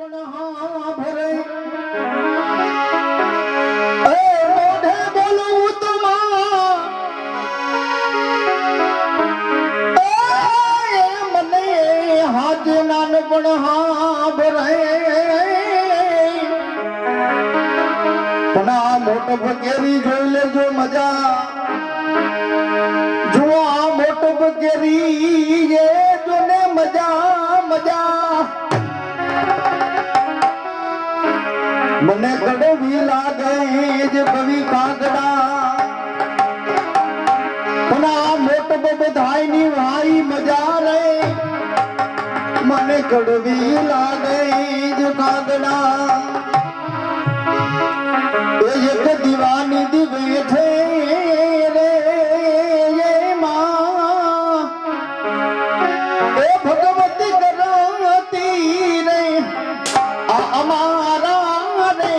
પણ હા ભરે મોઢે બોલવું તો મને હાથ નાનપણ હા ભરે પણ આ મોટો બકેરી જોઈ લેજો મજા જુઓ આ મોટો બકેરી એ જોને મજા મજા મને કડવી લાગે જે કવિ કાગડા પણ આ મોટો બધાય ની ભાઈ મજા રે મને કડવી લાગે જે કાગડા એક દીવાની દી બેઠે રે માં એ ભગવતી કરતી રે આ અમારા રે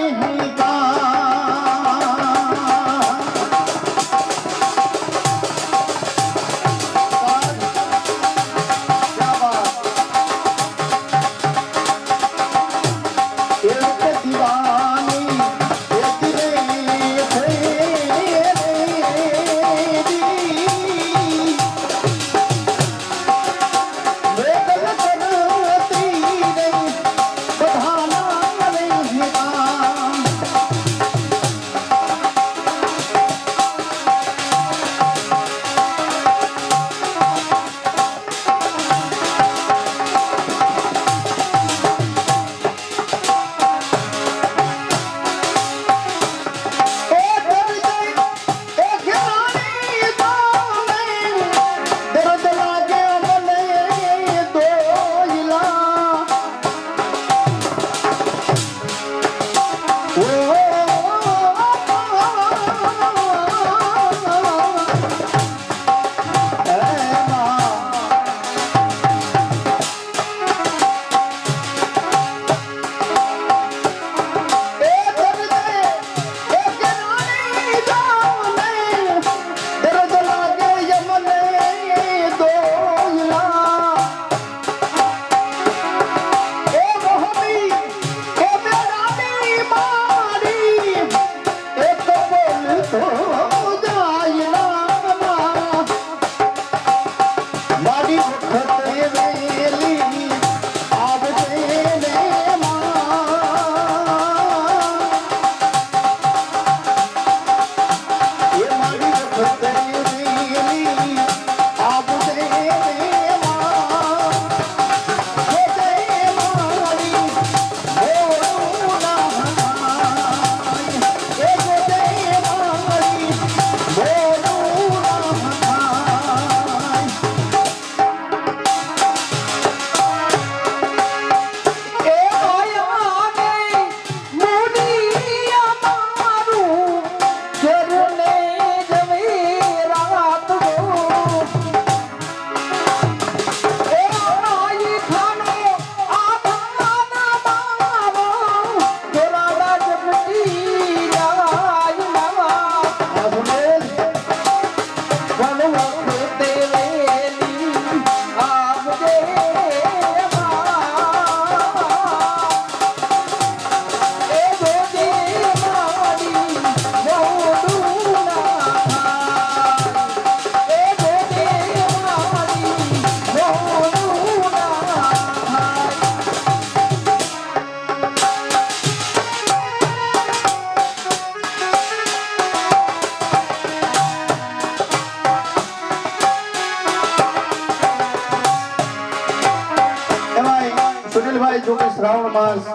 શ્રાવણ માસ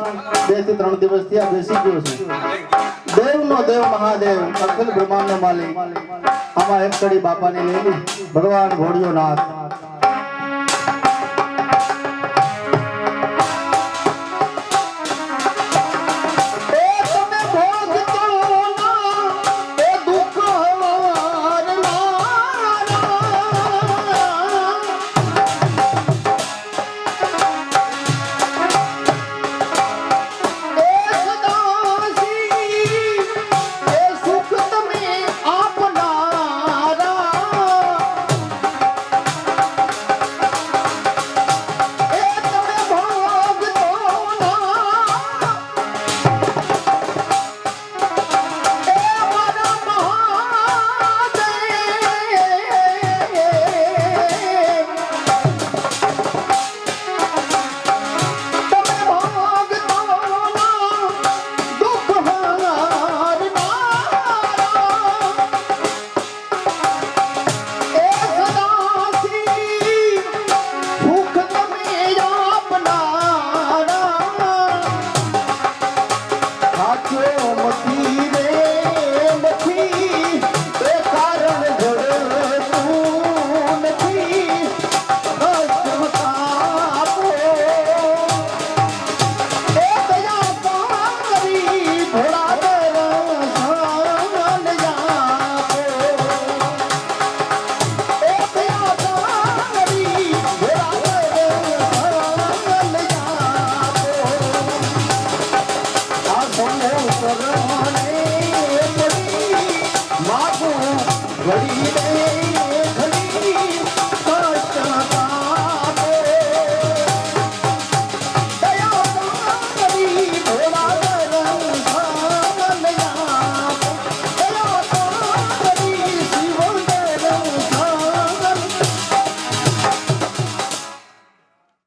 2 થી 3 દિવસ થી આ બેસી ગયો છે દેવનો દેવ મહાદેવ અખિલ બ્રહ્માંડ માલિક આમાં એક કડી બાપાની લેલી ભગવાન ભોળિયો નાથ હું વળી દે